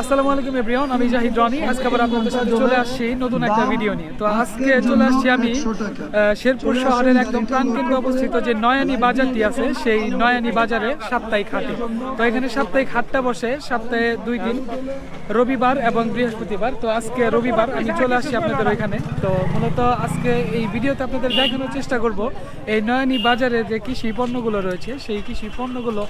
আসসালামু আলাইকুম এভরিওয়ান, আমি জাহিদ রনি। আজকে আবার আপনাদের সাথে চলে আসছি নতুন একটা ভিডিও নিয়ে। তো আজকে চলে আসছি আমি শেরপুর শহরের একদম প্রাণকেন্দ্রে অবস্থিত যে নয়ানী বাজারটি আছে, সেই নয়ানী বাজারে সাপ্তাহিক হাটে। তো এখানে সাপ্তাহিক হাটটা বসে সপ্তাহে 2 দিন, রবিবার এবং বৃহস্পতিবার। তো আজকে রবিবার আমি চলে আসছি আপনাদের ওইখানে। তো মূলত আজকে এই ভিডিওতে আপনাদের দেখানোর চেষ্টা করব এই নয়ানী বাজারে যে কৃষি পণ্যগুলো রয়েছে, সেই কৃষি পণ্যগুলো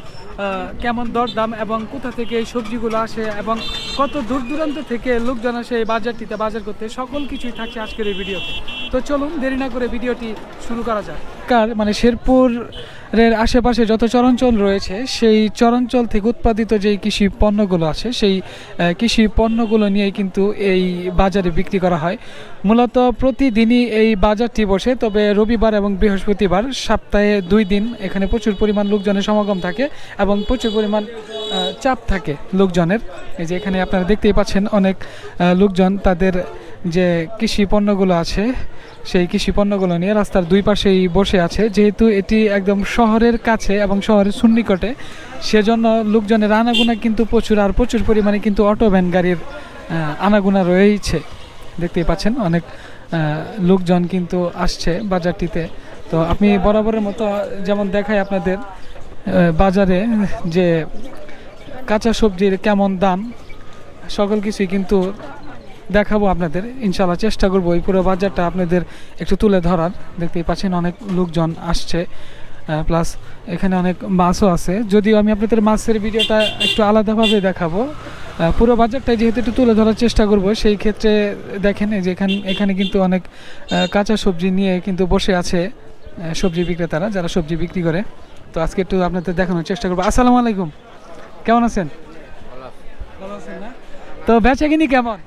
কেমন দরদাম এবং কোথা থেকে এই সবজিগুলো আসে এবং কত দূর দূরান্ত থেকে লোকজন আসে এই বাজারটিতে বাজার করতে, সকল কিছুই থাকছে আজকের এই ভিডিওতে। তো চলুন দেরি না করে ভিডিওটি শুরু করা যায়। মানে শেরপুরের আশেপাশে যত চরাঞ্চল রয়েছে, সেই চরাঞ্চল থেকে উৎপাদিত যেই কৃষি পণ্যগুলো আছে, সেই কৃষি পণ্যগুলো নিয়েই কিন্তু এই বাজারে বিক্রি করা হয়। মূলত প্রতিদিনই এই বাজারটি বসে, তবে রবিবার এবং বৃহস্পতিবার সপ্তাহে 2 দিন এখানে প্রচুর পরিমাণ লোকজনের সমাগম থাকে এবং প্রচুর পরিমাণ চাপ থাকে লোকজনের। এই যে এখানে আপনারা দেখতেই পাচ্ছেন অনেক লোকজন তাদের যে কৃষি পণ্যগুলো আছে সেই কৃষি পণ্যগুলো নিয়ে রাস্তার দুই পাশেই বসে আছে। যেহেতু এটি একদম শহরের কাছে এবং শহরের সুন্নিকটে, সেজন্য লোকজনের আনাগোনা কিন্তু প্রচুর, আর প্রচুর পরিমাণে কিন্তু অটো ভ্যান গাড়ির আনাগোনা রয়েছে। দেখতেই পাচ্ছেন অনেক লোকজন কিন্তু আসছে বাজারটিতে। তো আমি বরাবরের মতো যেমন দেখাই আপনাদের বাজারে যে কাঁচা সবজির কেমন দাম, সকল কিছুই কিন্তু দেখাবো আপনাদের। ইনশাআল্লাহ চেষ্টা করবো এই পুরো বাজারটা আপনাদের একটু তুলে ধরার। দেখতেই পাচ্ছেন অনেক লোকজন আসছে, প্লাস এখানে অনেক মাছও আছে। যদিও আমি আপনাদের মাছের ভিডিওটা একটু আলাদাভাবে দেখাবো, পুরো বাজারটা যেহেতু একটু তুলে ধরার চেষ্টা করব, সেই ক্ষেত্রে দেখেন যে এখানে কিন্তু অনেক কাঁচা সবজি নিয়ে কিন্তু বসে আছে সবজি বিক্রেতারা, যারা সবজি বিক্রি করে। তো আজকে একটু আপনাদের দেখানোর চেষ্টা করবো। আসসালামু আলাইকুম, কেমন আছেন? ভালো আছেন না? তো বেচাকিনি কেমন?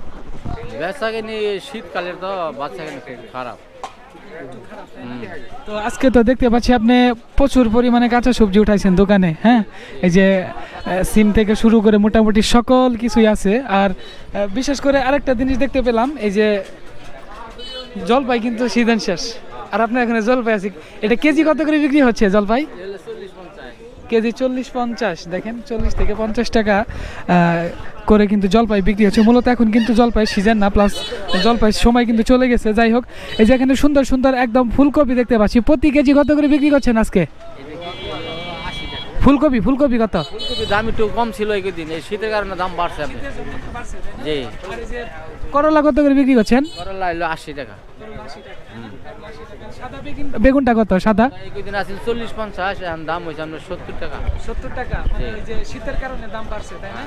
বেচাকিনি শীতকালের তো বেচাকিনি খুব খারাপ। তো আজকে তো দেখতে পাচ্ছি আপনি প্রচুর পরিমাণে কাঁচা সবজি উঠাইছেন দোকানে। হ্যাঁ, এই যে সিম থেকে শুরু করে মোটামুটি সকল কিছুই আছে। আর বিশেষ করে আরেকটা জিনিস দেখতে পেলাম, এই যে জলপাই কিন্তু সিজন শেষ, আর আপনার এখানে জলপাই আছে। এটা কেজি কত করে বিক্রি হচ্ছে জলপাই? কেজি 40-50। দেখেন 40 থেকে 50 টাকা করে কিন্তু জলপাই বিক্রি হচ্ছে। মূলত এখন কিন্তু জলপাই সিজন না, প্লাস জলপাই সময় কিন্তু চলে গেছে। যাই হোক, এই যে এখানে সুন্দর সুন্দর একদম ফুলকপি দেখতে পাচ্ছি। প্রতি কেজি কত করে বিক্রি করছেন আজকে? ফুলকপি কত? ফুলকপি দাম একটু কম ছিল এই দিন, এই শীতের কারণে দাম বাড়ছে। জি। করলা কত করে বিক্রি করছেন? করলা হলো 80 টাকা। বেগুনটা কত সাদা? এই দিন আছে 40-50, এখন দাম হয়েছে আমরা 70 টাকা। 70 টাকা, এই যে শীতের কারণে দাম বাড়ছে, তাই না?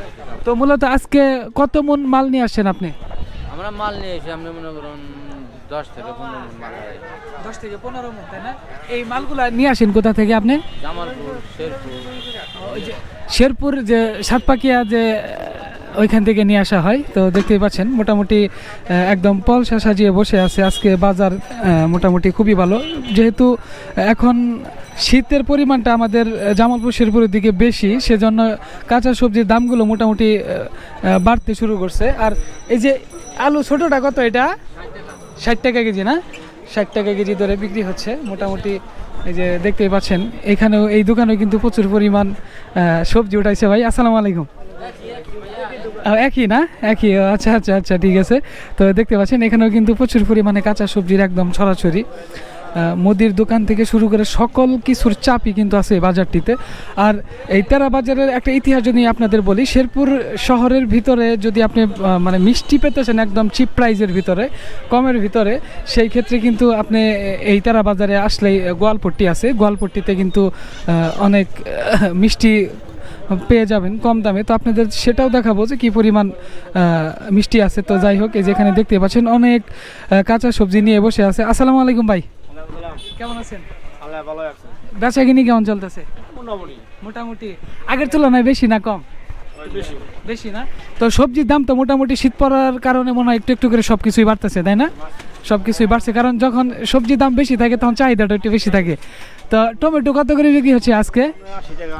তো মূলত আজকে কত মন মাল নিয়ে আসছেন আপনি? আমরা মাল নিয়ে এসে আমরা মনে করুন 10 থেকে 15 মণ মাল। 10 থেকে 15 মণ, তাই না? এই মালগুলা নিয়ে আসেন কোথা থেকে আপনি? জামালপুর, শেরপুর। ওই যে শেরপুর যে সাতপাকিয়া যে ওইখান থেকে নিয়ে আসা হয়। তো দেখতেই পাচ্ছেন মোটামুটি একদম পলসা সাজিয়ে বসে আছে। আজকে বাজার মোটামুটি খুবই ভালো, যেহেতু এখন শীতের পরিমাণটা আমাদের জামালপুর শেরপুরের দিকে বেশি, সেজন্য কাঁচা সবজির দামগুলো মোটামুটি বাড়তে শুরু করছে। আর এই যে আলু ছোটোটা কত? এটা 60 টাকা কেজি না? 60 টাকা কেজি ধরে বিক্রি হচ্ছে মোটামুটি। এই যে দেখতেই পাচ্ছেন এখানেও এই দোকানেও কিন্তু প্রচুর পরিমাণ সবজি উঠাইছে। ভাই আসসালামু আলাইকুম। একই না? একই, আচ্ছা আচ্ছা আচ্ছা, ঠিক আছে। তো দেখতে পাচ্ছেন এখানেও কিন্তু প্রচুর পরিমাণে কাঁচা সবজির একদম ছড়াছড়ি। মুদির দোকান থেকে শুরু করে সকল কিছুর চাপই কিন্তু আছে বাজারটিতে। আর এই তেরা বাজারের একটা ইতিহাস যদি আপনাদের বলি, শেরপুর শহরের ভিতরে যদি আপনি মানে মিষ্টি পেতেছেন একদম চিপ প্রাইজের ভিতরে, কমের ভিতরে, সেই ক্ষেত্রে কিন্তু আপনি এই তেরা বাজারে আসলেই গোয়ালপট্টি আছে। গোয়ালপট্টিতে কিন্তু অনেক মিষ্টি পেয়ে যাবেন কম দামে। তো আপনাদের সেটাও দেখাবো যে কী পরিমাণ মিষ্টি আছে। তো যাই হোক, এই যেখানে দেখতে পাচ্ছেন অনেক কাঁচা সবজি নিয়ে বসে আছে। আসসালামু আলাইকুম ভাই, কেমন আছেন? বেচাকিনি কেমন চলতেছে? মোটামুটি আগের তুলনায় বেশি না কম? বেশি না? তো সবজির দাম তো মোটামুটি শীত পড়ার কারণে মনে হয় একটু একটু করে সব কিছুই বাড়তেছে, তাই না? সব কিছুই বাড়ছে, কারণ যখন সবজির দাম বেশি থাকে তখন চাহিদাটা একটু বেশি থাকে। তো টমেটো কত করে বিক্রি হচ্ছে আজকে? 80 টাকা,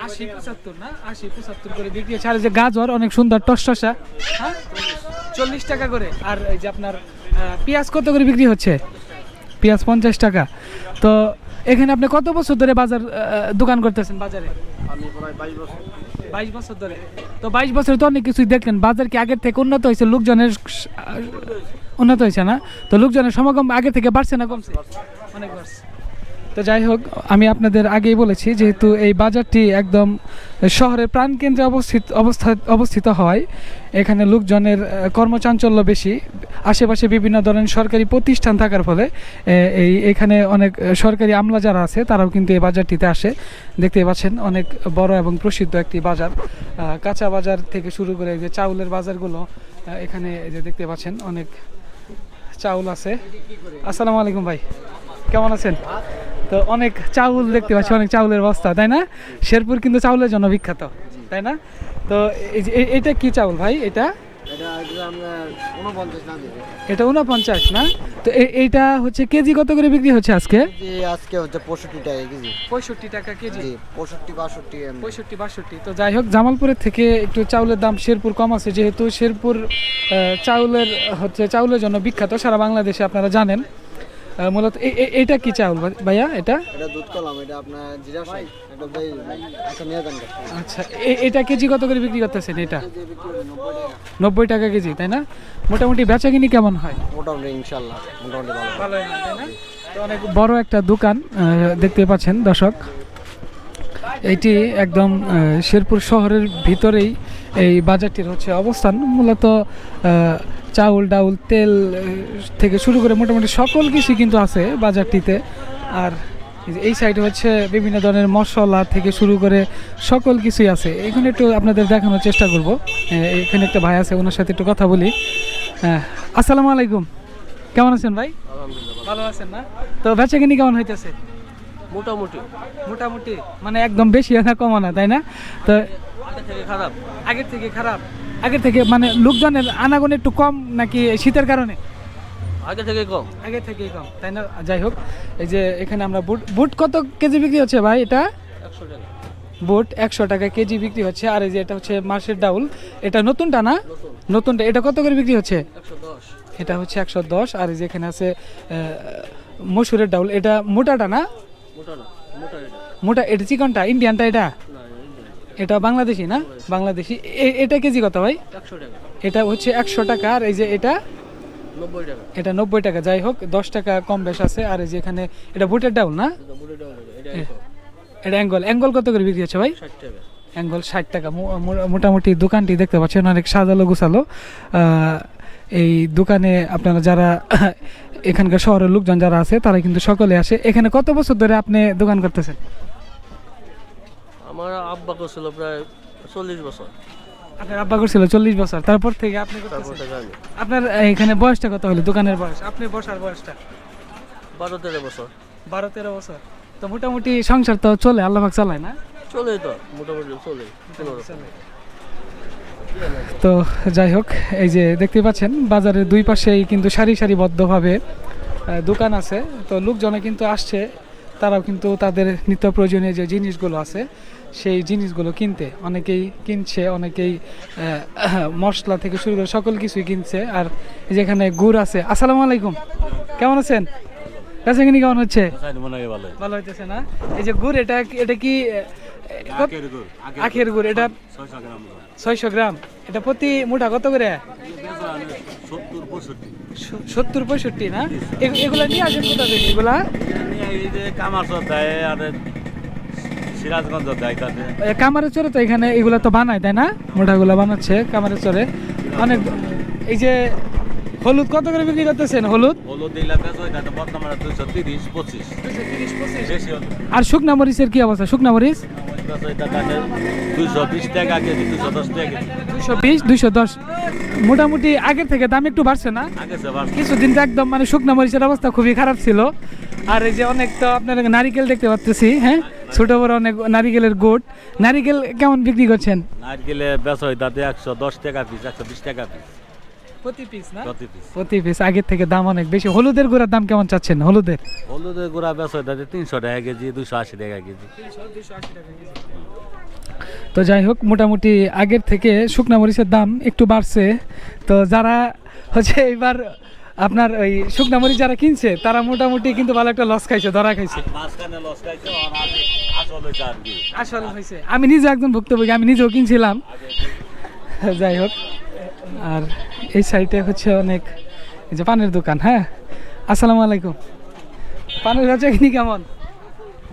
80-75 না? 80-75 করে বিক্রি হচ্ছে। আর যে গাজর অনেক সুন্দর টসটসা, হ্যাঁ 40 টাকা করে। আর এই যে আপনার পেঁয়াজ কত করে বিক্রি হচ্ছে? পেঁয়াজ 50 টাকা। তো এখানে আপনি কত বছর ধরে বাজার দোকান করতেছেন বাজারে? আমি প্রায় 22 বছর। 22 বছর ধরে। তো 22 বছরে তো অনেক কিছুই দেখলেন, বাজার কি আগের থেকে উন্নত হয়েছে? লোকজনের উন্নত হয়েছে না? তো লোকজনের সমাগম আগের থেকে বাড়ছে না কমছে? অনেক বাড়ছে। তো যাই হোক, আমি আপনাদের আগেই বলেছি যেহেতু এই বাজারটি একদম শহরের প্রাণকেন্দ্রে অবস্থিত হয়, এখানে লোকজনের কর্মচাঞ্চল্য বেশি। আশেপাশে বিভিন্ন ধরনের সরকারি প্রতিষ্ঠান থাকার ফলে এখানে অনেক সরকারি আমলা যারা আছে তারাও কিন্তু এই বাজারটিতে আসে। দেখতে পাচ্ছেন অনেক বড় এবং প্রসিদ্ধ একটি বাজার। কাঁচা বাজার থেকে শুরু করে যে চাউলের বাজারগুলো এখানে এই যে দেখতে পাচ্ছেন অনেক চাউল আছে। আসসালামু আলাইকুম ভাই, কেমন আছেন? তো অনেক চাউল দেখতে পাচ্ছি, অনেক চাউলের বস্তা, তাই না? শেরপুর কিন্তু চাউলের জন্য বিখ্যাত, তাই না? তো এটা কি চাউল ভাই? এটা 49 না? তো এইটা হচ্ছে কেজি কত করে বিক্রি হচ্ছে আজকে? আজকে হচ্ছে 65 টাকা কেজি। 65 টাকা কেজি? 65-62। তো যাই হোক, জামালপুরের থেকে একটু চাউলের দাম শেরপুর কম আছে, যেহেতু শেরপুর চাউলের জন্য বিখ্যাত সারা বাংলাদেশে, আপনারা জানেন। মূলত এটা কি চাউল ভাইয়া? এটা দুধ কলাম, এটা আপনার জিরা শাই, এটা ভাই আচ্ছা নিয়ে যান। আচ্ছা, এটা কেজি কত করে বিক্রি করতেছেন? এটা 90 টাকা কেজি, তাই না? মোটামুটি বেচাকিনি কেমন হয়? মোটামুটি ইনশাআল্লাহ মোটামুটি ভালো হয়, তাই না? তো অনেক বড় একটা দোকান দেখতে পাচ্ছেন দর্শক। এইটি একদম শেরপুর শহরের ভিতরেই এই বাজারটির হচ্ছে অবস্থান। মূলত চাউল ডাউল তেল থেকে শুরু করে মোটামুটি সকল কিছু কিন্তু আছে বাজারটিতে। আর এই সাইডে হচ্ছে বিভিন্ন ধরনের মশলা থেকে শুরু করে সকল কিছুই আছে। এখানে একটু আপনাদের দেখানোর চেষ্টা করব। এখানে একটা ভাই আছে, ওনার সাথে একটু কথা বলি। আসসালামু আলাইকুম, কেমন আছেন ভাই? ভালো আছেন না? তো বেচাকিনি কেমন হইতেছে? মোটামুটি মানে একদম বেশি না কম না, তাই না? তো আগের থেকে মানে লোকজনের আনাগোনা একটু কম নাকি শীতের কারণে? আগে থেকেই কম, তাই না? যাই হোক, এই যে এখানে আমরা বুট কত কেজি বিক্রি হচ্ছে ভাই? এটা 100 টাকা বুট, 100 টাকা কেজি বিক্রি হচ্ছে। আর এই যে এটা হচ্ছে মাছের ডাউল, এটা নতুনটা না? নতুনটা এটা কত করে বিক্রি হচ্ছে? 110। এটা হচ্ছে 110। আর এই যে এখানে আছে মসুরের ডাউল, এটা মোটাটা না? মোটা এটা চিকনটা, ইন্ডিয়ানটা? এটা বাংলাদেশি না? বাংলাদেশি। এটা কেজি কত ভাই? 100 টাকা। এটা হচ্ছে 100 টাকা। আর এই যে এটা 90 টাকা। এটা 90 টাকা। যাই হোক, 10 টাকা কম বেশ আছে। আর এই যে এখানে এটা বুটের ডাউল না? এটা অ্যাঙ্গল কত করে বিক্রি হচ্ছে ভাই? 60 টাকা। অ্যাঙ্গল 60 টাকা। মোটামুটি দোকানটি দেখতে পাচ্ছেন অনেক সাজালো গোছালো। এই দোকানে আপনারা যারা এখানকার শহরের লোকজন যারা আছে তারা কিন্তু সকলে আসে। এখানে কত বছর ধরে আপনি দোকান করতেছেন? আমার আব্বা করছিল প্রায় 40 বছর। আপনার আব্বা করছিল 40 বছর, তারপর থেকে আপনি করতেছেন? আপনার এখানে বয়সটা কত হলো, দোকানের বয়স, আপনি বসার বয়সটা? 12-13 বছর। 12-13 বছর। তো মোটামুটি সংসার তো চলে, আল্লাহ পাক চালায় না? চলে তো মোটামুটি চলে। তো যাই হোক, এই যে দেখতে পাচ্ছেন বাজারের দুই পাশেই কিন্তু সারিবদ্ধভাবে দোকান আছে। তো লোকজনে কিন্তু আসছে, তারাও কিন্তু তাদের নিত্য প্রয়োজনীয় যে জিনিসগুলো আছে সেই জিনিসগুলো কিনতে অনেকেই কিনছে, অনেকেই মশলা থেকে শুরু করে সকল কিছুই কিনছে। আর যেখানে গুড় আছে। আসসালামু আলাইকুম, কেমন আছেন? বেচাকিনি কেমন হচ্ছে? ভালো হইতেছে না? এই যে গুড়, এটা কি আখের গুড়? এটা 600 গ্রাম। এটা প্রতি মুঠা কত করে? 70-65 না? এগুলা নিয়ে আসেন কোথা থেকে? এগুলা কামারের চরে তো এখানে এগুলা তো বানায়, তাই না? মোটাগুলা বানাচ্ছে কামারের চরে অনেক। এই যে হলুদ কত করে বিক্রি করতেছেন? হলুদ আর শুকনা মরিচের কি অবস্থা? শুকনা মরিচ 220 টাকা কেজি, 210 টাকা। 220-210। মোটামুটি আগের থেকে দাম একটু বাড়ছে না? কিছুদিন তো একদম মানে শুকনা মরিচের অবস্থা খুবই খারাপ ছিল। আর এই যে অনেক তো আপনার নারিকেল দেখতে পাচ্ছি, হ্যাঁ, ছোট বড় অনেক নারিকেলের গোট। নারিকেল কেমন বিক্রি করছেন? নারকেলে বেচা হয় তাতে 110 টাকা পিস, 120 টাকা পিস প্রতি পিস না? প্রতি পিস। আগের থেকে দাম অনেক বেশি। হলুদের গুঁড়ার দাম কেমন চাচ্ছেন? হলুদের গুঁড়া বেচা হয় তাতে 300 টাকা কেজি, 280 টাকা কেজি। তো যাই হোক, মোটামুটি আগের থেকে শুকনা মরিচের দাম একটু বাড়ছে। তো যারা হচ্ছে এবার আপনার ওই শুকনা মরিচ যারা কিনছে তারা মোটামুটি কিন্তু ভালো একটা লস খাইছে, ধরা খাইছে। মাঝখানে লস খাইছে আসল হয়েছে আর কি। আসল হয়েছে, আমি নিজে একজন ভুক্তভোগী, আমি নিজেও কিনছিলাম। যাই হোক, আর এই সাইডে হচ্ছে অনেক এই যে পানের দোকান। হ্যাঁ, আসসালামু আলাইকুম। পানের বেচা কিনি কেমন?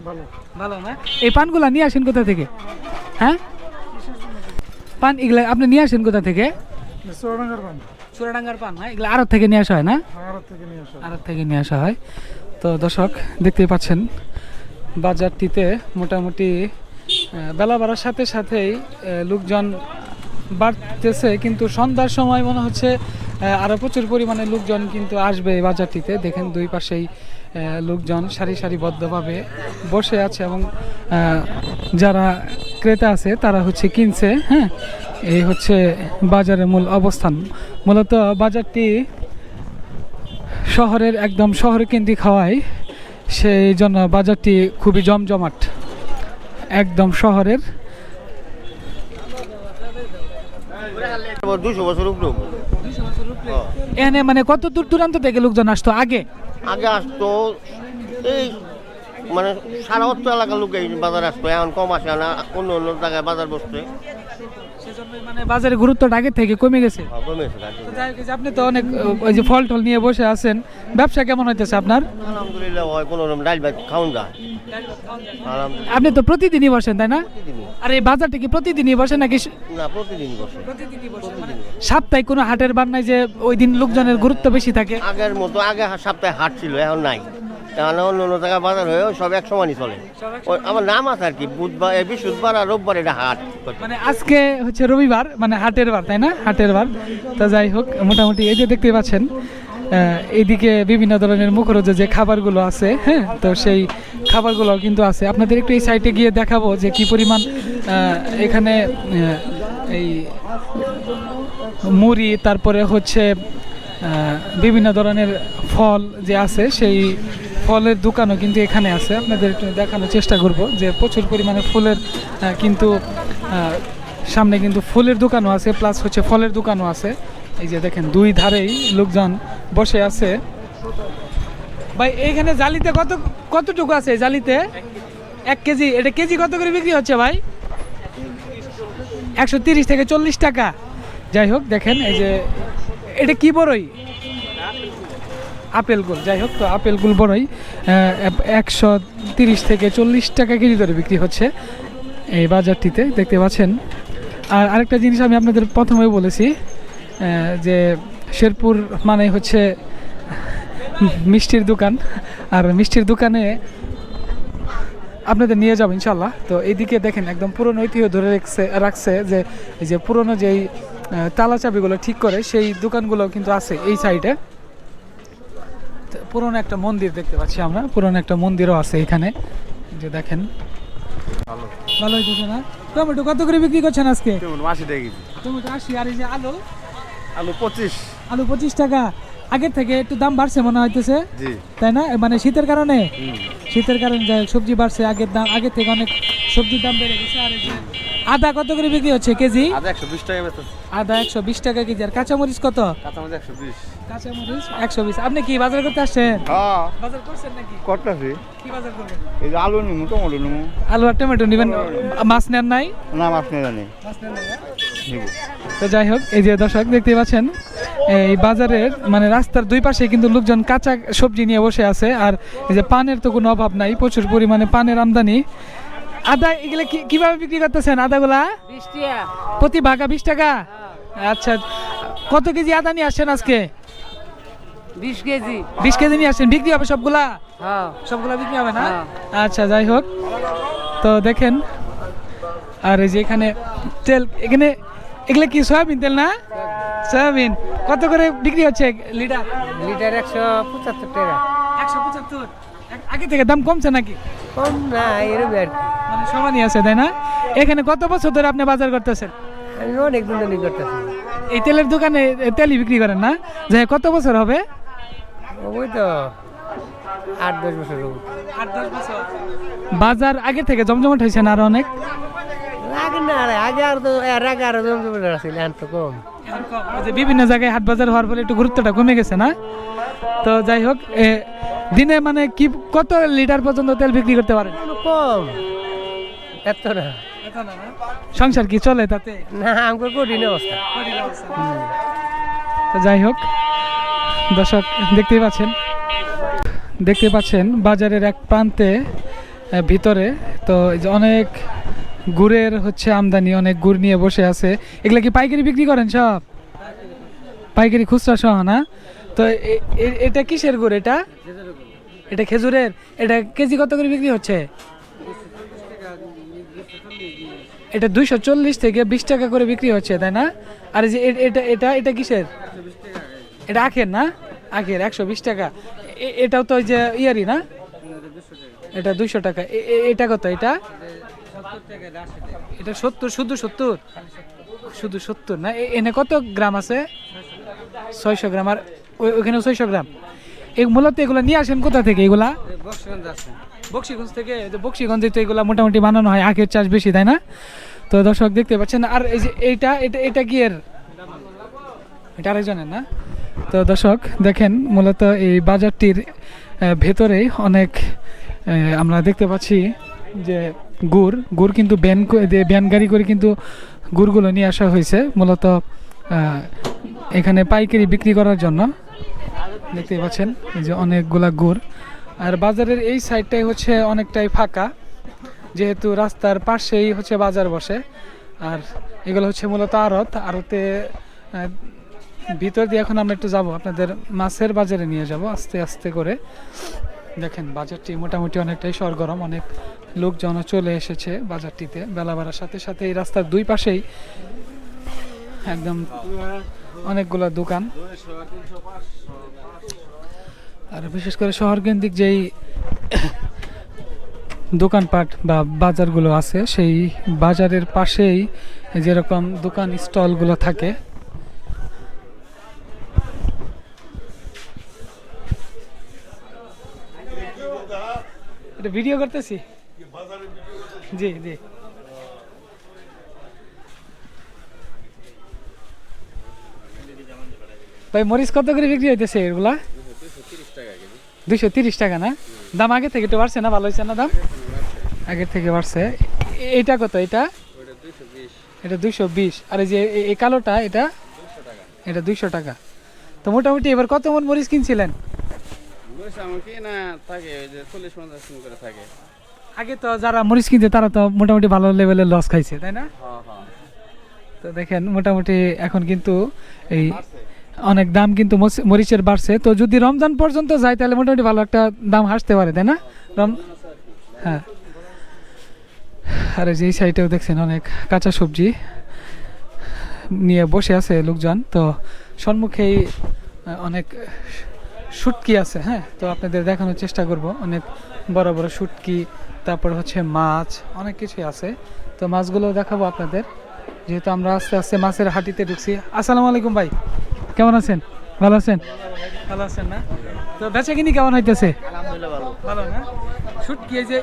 ভালো। ভালো না? এই পানগুলা নিয়ে আসেন কোথা থেকে? হ্যাঁ, পান এগুলা আপনি নিয়ে আসেন কোথা থেকে? চুরাডাঙ্গার পান। হ্যাঁ, এগুলো আড়ত থেকে নিয়ে আসা হয় না? আড়ত থেকে নিয়ে আসা হয়। তো দর্শক দেখতেই পাচ্ছেন বাজারটিতে মোটামুটি বেলা বাড়ার সাথে সাথেই লোকজন বাড়তেছে, কিন্তু সন্ধ্যার সময় মনে হচ্ছে আরও প্রচুর পরিমাণে লোকজন কিন্তু আসবে এই বাজারটিতে। দেখেন দুই পাশেই লোকজন সারি সারিবদ্ধভাবে বসে আছে এবং যারা ক্রেতা আছে তারা হচ্ছে কিনছে। হ্যাঁ, এই হচ্ছে বাজারের মূল অবস্থান। মূলত বাজারটি শহরের একদম শহর কেন্দ্রিক হওয়ায় সেই জন্য বাজারটি খুবই জমজমাট, একদম শহরের। 200 বছর উপরে। এখানে মানে কত দূর দূরান্ত থেকে লোকজন আসতো আগে? আগে আসতো এই মানে সারা অত্র এলাকার লোক এই বাজারে আসতো, এখন কম আসে না, অন্য অন্য জায়গায় বাজার বসছে। সেজন্য মানে বাজারের গুরুত্বটা আগে থেকে কমে গেছে। কমেছে আর কি। তো যাই হোক, এই যে আপনি তো অনেক ওই যে ফল টল নিয়ে বসে আছেন, ব্যবসা কেমন হইতেছে আপনার? আলহামদুলিল্লাহ হয়, কোনো রকম ডাল ভাত খাওয়ান যায়। আলহামদুলিল্লাহ। আপনি তো প্রতিদিনই বসেন তাই না? আর এই বাজারটা কি প্রতিদিনই বসে নাকি না, প্রতিদিন বসে। সাপ্তাহিক কোনো হাটের বার নাই যে ওই দিন লোকজনের গুরুত্ব বেশি থাকে? আগের মতো আগে সপ্তাহে হাট ছিল, এখন নাই। এখন অন্য অন্য জায়গায় বাজার হয়েও সব এক সমানই চলে। আমার নাম আছে আর কি, বুধবার, বৃহস্পতিবার আর রোববার এটা হাট। মানে আজকে হচ্ছে রবিবার, মানে হাটের বার তাই না? হাটের বার। তো যাই হোক, মোটামুটি এই যে দেখতে পাচ্ছেন এইদিকে বিভিন্ন ধরনের মুখরোচক যে খাবারগুলো আছে, হ্যাঁ, তো সেই খাবারগুলো কিন্তু আছে। আপনাদের একটু এই সাইডে গিয়ে দেখাবো যে কি পরিমাণ এখানে এই মুড়ি, তারপরে হচ্ছে বিভিন্ন ধরনের ফল যে আছে সেই ফলের দোকানও কিন্তু এখানে আছে। আপনাদের একটু দেখানোর চেষ্টা করব যে প্রচুর পরিমাণে ফুলের কিন্তু সামনে কিন্তু ফুলের দোকানও আছে, প্লাস হচ্ছে ফলের দোকানও আছে। এই যে দেখেন দুই ধারেই লোকজন বসে আছে। ভাই এইখানে জালিতে কতটুকু আছে? জালিতে 1 কেজি, এটা কেজি কত করে বিক্রি হচ্ছে ভাই? 130 থেকে 40 টাকা। যাই হোক, দেখেন এই যে এটা কি বড়ই? আপেল গুল। যাই হোক, তো আপেল গুল বড়ই 130 থেকে 40 টাকা কেজি ধরে বিক্রি হচ্ছে এই বাজারটিতে, দেখতে পাচ্ছেন। আর আরেকটা জিনিস আমি আপনাদের প্রথমে বলেছি যে শেরপুর মানে হচ্ছে মিষ্টির দোকান, আর মিষ্টির দোকানে আপনাদের নিয়ে যাবো ইনশাল্লাহ। তো এইদিকে দেখেন একদম পুরনো ঐতিহ্য ধরে রাখছে যে এই যে পুরনো যেই তালা চাবিগুলো ঠিক করে সেই দোকানগুলো কিন্তু আছে এই সাইডে। পুরনো একটা মন্দির দেখতে পাচ্ছি আমরা, পুরনো একটা মন্দিরও আছে এখানে, যে দেখেন। ভালো হইতেছে না? টমেটো কত করে বিক্রি করছেন আজকে? 80 টাকা কেজি। টমেটো 80। আর এই যে আলু? আলু 25। আলু 25 টাকা। আগের থেকে একটু দাম বাড়ছে মনে হইতেছে, জি। তাই না? মানে শীতের কারণে, শীতের কারণে যাই হোক, সবজি বাড়ছে, আগের থেকে অনেক সবজির দাম বেড়ে গেছে। আর এই যে আদা কত করে বিক্রি হচ্ছে কেজি? আদা 120 টাকা বেচা। আদা 120 টাকা কেজি। আর কাঁচামরিচ কত? কাঁচামরিচ 120। কাঁচামরিচ 120। আপনি কি বাজার করতে আসছেন? হ্যাঁ, বাজার করছেন নাকি? করতেছি। কি বাজার করবেন? এই যে আলু নিমু, টমেটো নিমু। আলু আর টমেটো নেবেন? মাছ নেন নাই? না, মাছ নেই জানি। মাছ নেন না? নিব। তো যাই হোক, এই যে দর্শক দেখতে পাচ্ছেন এই বাজারের মানে রাস্তার দুই পাশে কিন্তু লোকজন কাঁচা সবজি নিয়ে বসে আছে। আর এই যে পানের তো কোনো অভাব নাই, প্রচুর পরিমাণে পানের আমদানি। আদা এগুলো কিভাবে বিক্রি করতেছেন আদাগুলা? 20 টাকা প্রতি ভাগা 20 টাকা। আচ্ছা, কত কেজি আদা নিয়ে আসছেন আজকে? 20 কেজি। 20 কেজি নিয়ে আসছেন। বিক্রি হবে সবগুলা? হ্যাঁ, সবগুলা বিক্রি হবে না? হ্যাঁ। আচ্ছা, যাই হোক, তো দেখেন। আর এই যে এখানে তেল, এখানে এগুলো কি সয়াবিন তেল না? সয়াবিন কত করে বিক্রি হচ্ছে লিটার? লিটার 175 টাকা। 175। আগে থেকে দাম কমছে নাকি? কম না, এরকম আর কি। মানে সমানই আছে তাই না? এখানে কত বছর ধরে আপনি বাজার করতেছেন? আমি অনেক দিন ধরে করতেছি। এই তেলের দোকানে তেলই বিক্রি করেন না? যে কত বছর হবে? ওই তো 8-10 বছর হবে। 8-10 বছর। বাজার আগে থেকে জমজমাট হয়েছে না আরো অনেক? আগে না আগে আর তো এর আগে আরো জমজমাট ছিল এখন তো কম। এখন কম। ওই যে বিভিন্ন জায়গায় হাট বাজার হওয়ার ফলে একটু গুরুত্বটা কমে গেছে না? তো যাই হোক, দিনে মানে কি কত লিটার পর্যন্ত তেল বিক্রি করতে পারেন? কম এত না। সংসার কি চলে তাতে? না আমার কঠিন অবস্থা। তো যাই হোক, দর্শক দেখতেই পাচ্ছেন বাজারের এক প্রান্তে ভিতরে তো এই যে অনেক গুড়ের হচ্ছে আমদানি, অনেক গুড় নিয়ে বসে আছে। এগুলা কি পাইকারি বিক্রি করেন সব? পাইকারি খুচরা সহ না? তো এটা কিসের গুড়? এটা খেজুরের। এটা কেজি কত করে বিক্রি হচ্ছে? এটা 240 থেকে 20 টাকা করে বিক্রি হচ্ছে, তাই না? আর এই যে এটা কিসের? এটা আখের না? আখের 120 টাকা। এটাও তো ওই যে ইয়ারি না? এটা 200 টাকা। এটা কত? এটা 70, শুধু 70 না? এনে কত গ্রাম আছে? 600 গ্রাম। আর ওইখানে 600 গ্রাম। মূলত এগুলো নিয়ে আসেন কোথা থেকে? এগুলা বক্সিগঞ্জ থেকে। বক্সিগঞ্জে তো এগুলা মোটামুটি বানানো হয়, আখের চাষ বেশি, তাই না? তো দর্শক দেখতে পাচ্ছেন। আর এই যে এটা কি এর? এটা আরেকজনের না? তো দর্শক দেখেন, মূলত এই বাজারটির ভেতরেই অনেক আমরা দেখতে পাচ্ছি যে গুড় কিন্তু ভ্যান গাড়ি করে কিন্তু গুড়গুলো নিয়ে আসা হয়েছে মূলত এখানে পাইকারি বিক্রি করার জন্য। দেখতে পাচ্ছেন এই যে অনেকগুলা গুড়। আর বাজারের এই সাইডটাই হচ্ছে অনেকটাই ফাঁকা, যেহেতু রাস্তার পাশেই হচ্ছে বাজার বসে। আর এগুলো হচ্ছে মূলত আড়তে ভিতর দিয়ে এখন আমরা একটু যাব, আপনাদের মাছের বাজারে নিয়ে যাব আস্তে আস্তে করে। দেখেন বাজারটি মোটামুটি অনেকটাই সরগরম, অনেক লোকজন চলে এসেছে বাজারটিতে। বেলা বাড়ার সাথে সাথে এই রাস্তার দুই পাশেই একদম অনেকগুলো দোকান। আর বিশেষ করে শহর কেন্দ্রিক যেই দোকানপাট বা বাজারগুলো আছে, সেই বাজারের পাশেই যেরকম দোকান স্টলগুলো থাকে। এটা ভিডিও করতেছি। জি জি। ভাই মরিচ কত করে বিক্রি হইতেছে এগুলা? 230 টাকা না? দাম আগে থেকে একটু বাড়ছে না? ভালো হয়েছে না দাম? আগের থেকে বাড়ছে। এটা কত? এটা 220। আর এই যে এই কালোটা এটা 200 টাকা। তো মোটামুটি এবার কত মন মরিচ কিনছিলেন? আগে তো যারা মরিচ কিনছে তারা তো মোটামুটি ভালো লেভেলের লস খাইছে, তাই না? তো দেখেন মোটামুটি এখন কিন্তু এই অনেক দাম কিন্তু মরিচের বাড়ছে। তো যদি রমজান পর্যন্ত যায় তাহলে মোটামুটি ভালো একটা দাম আসতে পারে, তাই না? হ্যাঁ। আর এই সাইডেও দেখছেন অনেক কাঁচা সবজি নিয়ে বসে আছে লোকজন। তো সম্মুখেই অনেক শুটকি আছে। হ্যাঁ, তো আপনাদের দেখানোর চেষ্টা করব। অনেক বড় বড় শুটকি, তারপর হচ্ছে মাছ, অনেক কিছুই আছে। তো মাছগুলো দেখাবো আপনাদের, যেহেতু আমরা আস্তে আস্তে মাছের হাটিতে ঢুকছি। আসসালামু আলাইকুম ভাই, কেমন আছেন? ভালো আছেন? ভালো আছেন না? তো বেচা কিনি কেমন হইতেছে? আলহামদুলিল্লাহ ভালো। ভালো না? শুটকি এই যে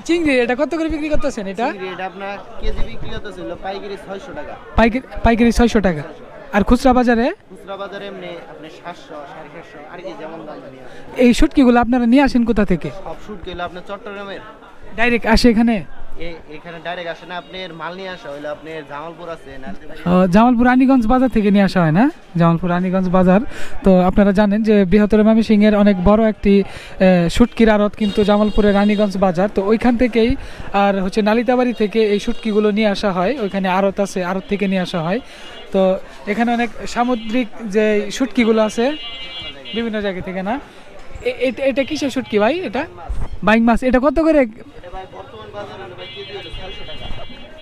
চিংড়ি, এটা কত করে বিক্রি করতেছেন? এটা আপনার কেজি বিক্রি হতেছিল পাইকারি 600 টাকা। পাইকারি 600 টাকা। আর খুচরা বাজারে? খুচরা বাজারে এমনি আপনি 700 750 আর কি যেমন দাম নিয়ে আসেন। এই শুটকিগুলো আপনারা নিয়ে আসেন কোথা থেকে? সব শুট গেলে আপনার চট্টগ্রামের ডাইরেক্ট আসে এখানে? এখানে ডাইরেক্ট আসে না, আপনার মাল নিয়ে আসা হইলো আপনার জামালপুর আছে না? জামালপুর রানীগঞ্জ বাজার থেকে নিয়ে আসা হয় না? জামালপুর রানীগঞ্জ বাজার। তো আপনারা জানেন যে বৃহত্তর ময়মনসিংহের অনেক বড় একটি শুটকির আড়ত কিন্তু জামালপুরের রানীগঞ্জ বাজার। তো ওইখান থেকেই আর হচ্ছে নালিতাবাড়ি থেকে এই শুটকিগুলো নিয়ে আসা হয়। ওইখানে আড়ত আছে, আড়ত থেকে নিয়ে আসা হয়। তো এখানে অনেক সামুদ্রিক যে শুটকিগুলো আছে বিভিন্ন জায়গা থেকে না? এটা কিসের শুটকি ভাই? এটা বাইং মাছ। এটা কত করে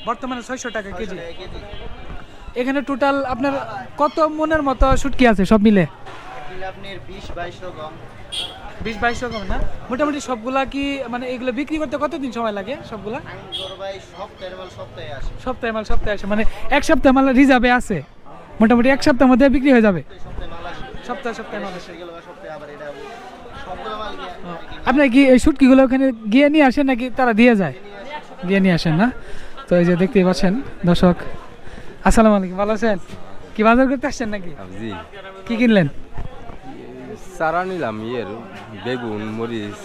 বর্তমানে? 600 টাকা কেজি। এখানে টোটাল আপনার কত মনের মতো শুটকি আছে সব মিলে? আপনার 20-22 রকম। 20-22 রকম না? মোটামুটি সবগুলা কি মানে এগুলো বিক্রি করতে কতদিন সময় লাগে সবগুলা? সপ্তাহে মাল সপ্তাহে আসে, মানে এক সপ্তাহ মাল রিজার্ভে আছে, মোটামুটি এক সপ্তাহের মধ্যে বিক্রি হয়ে যাবে। সপ্তাহে মাল আসে। আপনার কি এই শুটকিগুলো ওখানে গিয়ে নিয়ে আসেন নাকি তারা দিয়ে যায়? গিয়ে নিয়ে আসেন না? তো এই যে দেখতেই পাচ্ছেন দর্শক, আসসালামু আলাইকুম, ভালো আছেন? কি বাজার করতে আসছেন নাকি? জি কি কিনলেন? চারা নিলাম ইয়ের বেগুন মরিচ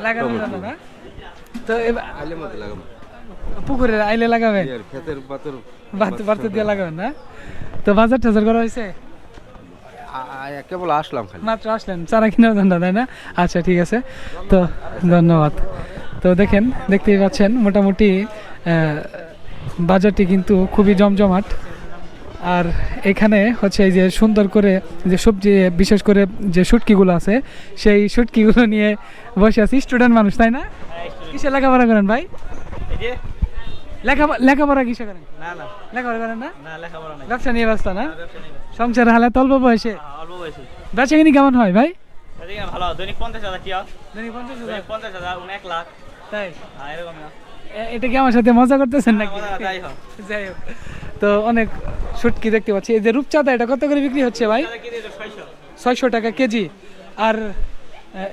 লাগানোর জন্য না? তো আইলে মতো লাগাম পুকুরে আইলে লাগাবেন, ইয়ের ক্ষেতের পাতর বাড়তে দিয়ে লাগাবেন না? তো বাজার টাজার করা হয়েছে? কেবল আসলাম খালি। মাত্র আসলেন চারা কেনার জন্য, তাই না? আচ্ছা ঠিক আছে, তো ধন্যবাদ। তো দেখেন, দেখতেই পাচ্ছেন মোটামুটি বাজারটি কিন্তু খুবই জমজমাট। আর এখানে হচ্ছে এই যে সুন্দর করে যে সবজি, বিশেষ করে যে শুটকিগুলো আছে, সেই শুটকিগুলো নিয়ে বসে আছি। স্টুডেন্ট মানুষ, তাই না? কিসে লেখাপড়া করেন ভাই? লেখাপড়া কিসে করেন? লেখাপড়া করেন না? ব্যবসা নিয়ে ব্যস্ত না? সংসার হালাত অল্প বয়সে? বেচা কিনি কেমন হয় ভাই? ভালো, দৈনিক 50,000 টিয়া, দৈনিক 50,000? 50,000, 1 লাখ, তাই? এরকম না। এটা কি আমার সাথে মজা করতেছেন নাকি? যাই হোক, যাই হোক, তো অনেক শুটকি দেখতে পাচ্ছি। এই যে রূপচাঁদা, এটা কত করে বিক্রি হচ্ছে ভাই? 600 টাকা কেজি। আর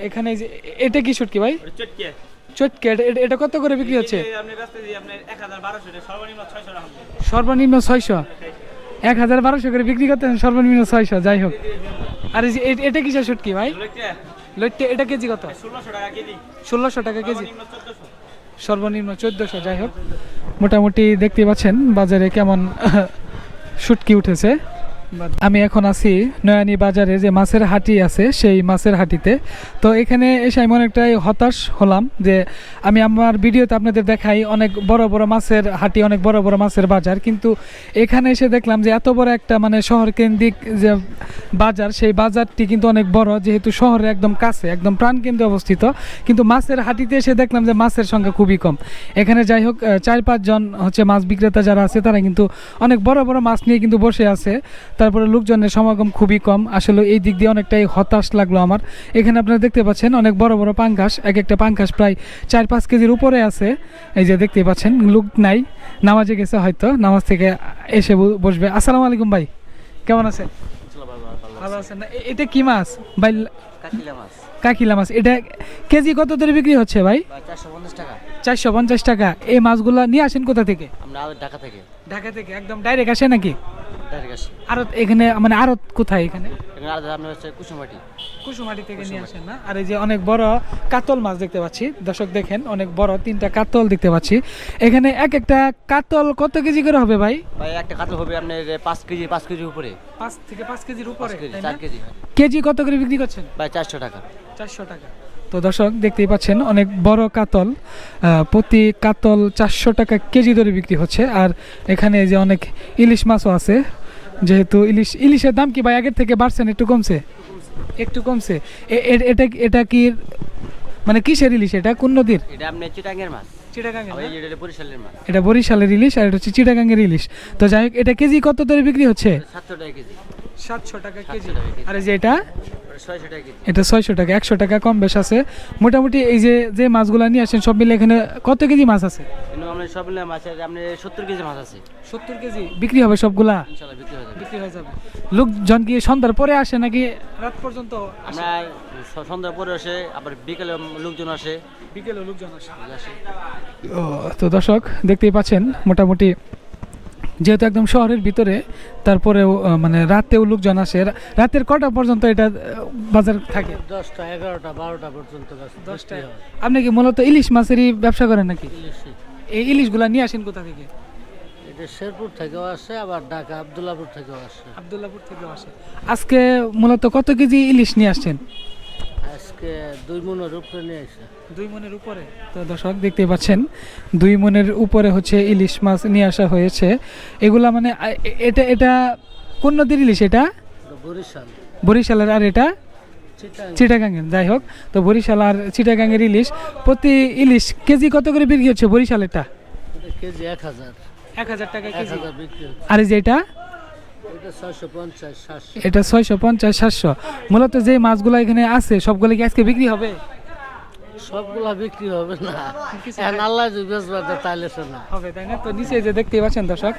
এখানে এই যে এটা কি শুটকি ভাই? চটকে চটকে, এটা কত করে বিক্রি হচ্ছে? আপনি রাস্তায় দিয়ে আপনি 1,1200 টাকা, সর্বনিম্ন 600 টাকা। সর্বনিম্ন 600, 1,1200 করে বিক্রি করতেছেন, সর্বনিম্ন 600। যাই হোক, আর এই যে এটা কিসের শুটকি ভাই? লইতে লইট্টে, এটা কেজি কত? 1600 টাকা কেজি, 1600 টাকা কেজি, সর্বনিম্ন 1400। সর্বনিম্ন 1400। যাই হোক, মোটামুটি দেখতে পাচ্ছেন বাজারে কেমন শুটকি উঠেছে। আমি এখন আছি নয়ানী বাজারে, যে মাছের হাটি আছে সেই মাছের হাটিতে। তো এখানে এসে আমি অনেকটাই হতাশ হলাম যে আমি আমার ভিডিওতে আপনাদের দেখাই অনেক বড় বড় মাছের হাটি, অনেক বড় বড় মাছের বাজার, কিন্তু এখানে এসে দেখলাম যে এত বড় একটা মানে শহর কেন্দ্রিক যে বাজার, সেই বাজারটি কিন্তু অনেক বড়, যেহেতু শহরের একদম কাছে, একদম প্রাণকেন্দ্রে অবস্থিত। কিন্তু মাছের হাটিতে এসে দেখলাম যে মাছের সংখ্যা খুবই কম এখানে। যাই হোক, 4-5 জন হচ্ছে মাছ বিক্রেতা যারা আছে, তারা কিন্তু অনেক বড় বড় মাছ নিয়ে কিন্তু বসে আছে। তারপরে লোকজনের সমাগম খুবই কম। আসলে এই দিক দিয়ে অনেকটাই হতাশ লাগলো আমার। এখানে আপনারা দেখতে পাচ্ছেন অনেক বড় বড় পাঙ্গাস, এক একটা পাঙ্গাস প্রায় 4-5 কেজির উপরে আছে। এই যে দেখতে পাচ্ছেন, লোক নাই, নামাজে গেছে হয়তো, নামাজ থেকে এসে বসবে। আসসালামু আলাইকুম ভাই, কেমন আছেন? ভালো আছেন না? এটা কি মাছ ভাই? কাকিলা মাছ কাকিলা মাছ। এটা কেজি কত ধরে বিক্রি হচ্ছে ভাই? 450 টাকা। 450 টাকা। এই মাছগুলো নিয়ে আসেন কোথা থেকে? আমরা ঢাকা থেকে। ঢাকা থেকে একদম ডাইরেক্ট আসে নাকি? ডাইরেক্ট আসি। আড়ত এখানে মানে আড়ত কোথায় এখানে? এখানে আর আপনার হচ্ছে কুসুমাটি। কুসুমাটি থেকে নিয়ে আসেন না? আর এই যে অনেক বড় কাতল মাছ দেখতে পাচ্ছি, দর্শক দেখেন, অনেক বড় 3টা কাতল দেখতে পাচ্ছি এখানে। এক একটা কাতল কত কেজি করে হবে ভাই? ভাই একটা কাতল হবে আপনার 5 কেজি, 5 কেজির উপরে। 5 থেকে 5 কেজির উপরে, 4 কেজি। কেজি কত করে বিক্রি করছেন ভাই 400 টাকা। 400 টাকা। তো দর্শক দেখতেই পাচ্ছেন অনেক বড় কাতল, প্রতি কাতল 400 টাকা কেজি ধরে বিক্রি হচ্ছে। আর এখানে এই যে অনেক ইলিশ মাছও আছে, যেহেতু ইলিশের দাম কি ভাই আগের থেকে বাড়ছে না একটু কমছে? একটু কমছে। এটা কি মানে কিসের ইলিশ? এটা কোন নদীর? এটা আপনি চিটাঙ্গের মাছ। চিটাগাঙ্গের না? এটা বরিশালের মাছ। এটা বরিশালের ইলিশ, আর এটা হচ্ছে চিটাগাঙ্গের ইলিশ। তো যাই হোক, এটা কেজি কত ধরে বিক্রি হচ্ছে? 700 টাকা কেজি। 700 টাকা কেজি। 700 টাকা কেজি। আর এই যে এটা 600 টাকা কেজি। এটা 600 টাকা, 100 টাকা কম বেশ আছে মোটামুটি। এই যে মাছগুলো নিয়ে আসেন সব মিলে এখানে কত কেজি মাছ আছে? কিন্তু আমরা সব মিলে মাছ আছে আপনি 70 কেজি মাছ আছে। 70 কেজি বিক্রি হবে সবগুলা? ইনশাআল্লাহ বিক্রি হয়ে যাবে। বিক্রি হয়ে যাবে। লোকজন কি সন্ধ্যার পরে আসে নাকি রাত পর্যন্ত আসে? আমরা সন্ধ্যার পরে আসে, আবার বিকেলে লোকজন আসে। বিকেলে লোকজন আসে। আসে। তো দর্শক দেখতেই পাচ্ছেন মোটামুটি, যেহেতু একদম শহরের ভিতরে, তারপরেও মানে রাতেও লোকজন আসে। রাতের কটা পর্যন্ত এটা বাজার থাকে? 10টা, 11টা, 12টা পর্যন্ত। 10টায়। আপনি কি মূলত ইলিশ মাছেরই ব্যবসা করেন নাকি? এই ইলিশগুলা নিয়ে আসেন কোথা থেকে? এটা শেরপুর থেকেও আসে, আবার ঢাকা আব্দুল্লাহপুর থেকেও আসে। আব্দুল্লাহপুর থেকেও আসে। আজকে মূলত কত কেজি ইলিশ নিয়ে আসছেন? আজকে 2 মনের উপরে নিয়ে আসে। 2 মনের উপরে। তো দর্শক দেখতে পাচ্ছেন 2 মনের উপরে হচ্ছে ইলিশ মাছ নিয়ে আসা হয়েছে। এগুলা মানে এটা কোন নদীর ইলিশ? এটা বরিশাল। বরিশালের। আর এটা চিটাগাঙ্গের। যাই হোক, তো বরিশাল আর চিটাগাঙ্গের ইলিশ। প্রতি ইলিশ কেজি কত করে বিক্রি হচ্ছে বরিশালেরটা? এটা কেজি 1000। 1000 টাকা কেজি। 1000 বিক্রি হচ্ছে। আর এই যে এটা? এটা 650, 700। এটা 650, 700। মূলত যে মাছগুলো এখানে আছে সবগুলো কি আজকে বিক্রি হবে? সবগুলা বিক্রি হবে না এখন আল্লাহ যদি বেচবা দেয় তাইলে সে না হবে, তাই না? তো নিচে যে দেখতেই পাচ্ছেন দর্শক,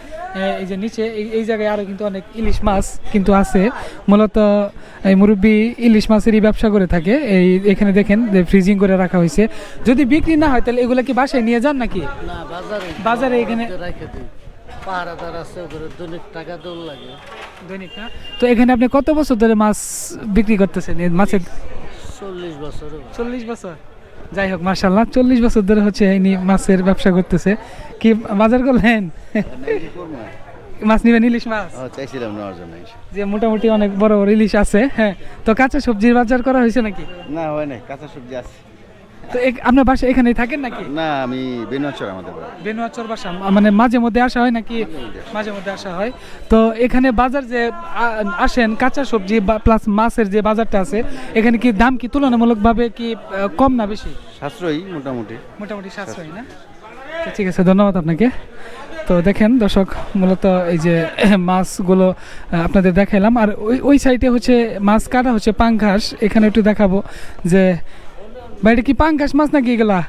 এই যে নিচে এই জায়গায় আরো কিন্তু অনেক ইলিশ মাছ কিন্তু আছে। মূলত এই মুরব্বি ইলিশ মাছেরই ব্যবসা করে থাকে। এখানে দেখেন যে ফ্রিজিং করে রাখা হয়েছে। যদি বিক্রি না হয় তাহলে এগুলা কি বাসায় নিয়ে যান নাকি? না বাজারে এখানে রেখে দিই, পাহারাদার আছে ওখানে দৈনিক টাকা দৌড় লাগে। দৈনিক না? তো এখানে আপনি কত বছর ধরে মাছ বিক্রি করতেছেন? এই মাছের 40 বছর 40 বছর। যাই হোক, মাশাআল্লাহ, 40 বছর ধরে হচ্ছে ইনি মাছের ব্যবসা করতেছে। কি বাজার করলেন? মাছ নিবেন, ইলিশ মাছ? চাইছিলাম নেওয়ার জন্য। যে মোটামুটি অনেক বড় বড় ইলিশ আছে। হ্যাঁ, তো কাঁচা সবজির বাজার করা হয়েছে নাকি? না হয় নাই, কাঁচা সবজি আছে। তো আপনার বাসা এখানেই থাকেন নাকি? না, আমি বেনুয়াচর আমাদের বাড়ি। বেনুয়াচর বাসা, মানে মাঝে মধ্যে আসা হয় নাকি? মাঝে মধ্যে আসা হয়। তো এখানে বাজার যে আসেন কাঁচা সবজি প্লাস মাছের যে বাজারটা আছে, এখানে কি দাম কি তুলনামূলকভাবে কি কম না বেশি? সাশ্রয়ী মোটামুটি। মোটামুটি সাশ্রয়ী না? তো ঠিক আছে, ধন্যবাদ আপনাকে। তো দেখেন দর্শক, মূলত এই যে মাছগুলো আপনাদের দেখাইলাম। আর ওই সাইডে হচ্ছে মাছ কাটা হচ্ছে পাঙ্গাস। এখানে একটু দেখাবো যে বাইরে কি পাঙ্গাস মাছ নাকি এগুলা?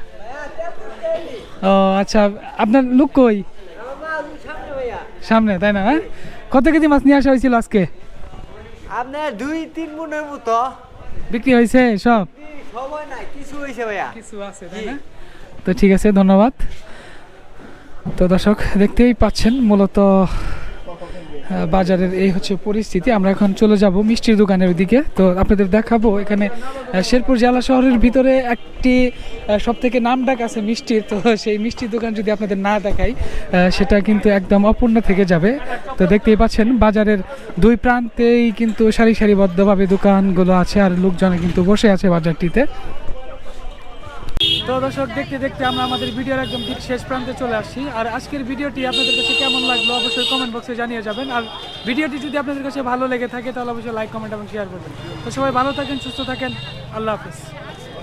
ও আচ্ছা, আপনার লোক কই? সামনে, তাই না? হ্যাঁ, কত কেজি মাছ নিয়ে আসা হয়েছিল আজকে? আপনার 2-3 মনের মতো বিক্রি হয়েছে সব? সময় নাই, কিছু হয়েছে ভাইয়া। কিছু আছে, তাই না? তো ঠিক আছে, ধন্যবাদ। তো দর্শক দেখতেই পাচ্ছেন মূলত বাজারের এই হচ্ছে পরিস্থিতি। আমরা এখন চলে যাব মিষ্টির দোকানের দিকে। তো আপনাদের দেখাবো এখানে শেরপুর জেলা শহরের ভিতরে একটি সবথেকে নামডাক আছে মিষ্টির। তো সেই মিষ্টির দোকান যদি আপনাদের না দেখাই সেটা কিন্তু একদম অপূর্ণ থেকে যাবে। তো দেখতেই পাচ্ছেন বাজারের দুই প্রান্তেই কিন্তু সারি সারিবদ্ধভাবে দোকানগুলো আছে আর লোকজন কিন্তু বসে আছে বাজারটিতে। তো দর্শক, দেখতে দেখতে আমরা আমাদের ভিডিওর একদম ঠিক শেষ প্রান্তে চলে আসছি। আর আজকের ভিডিওটি আপনাদের কাছে কেমন লাগলো অবশ্যই কমেন্ট বক্সে জানিয়ে যাবেন। আর ভিডিওটি যদি আপনাদের কাছে ভালো লেগে থাকে তাহলে অবশ্যই লাইক, কমেন্ট এবং শেয়ার করবেন। তো সবাই ভালো থাকেন, সুস্থ থাকেন, আল্লাহ হাফেজ।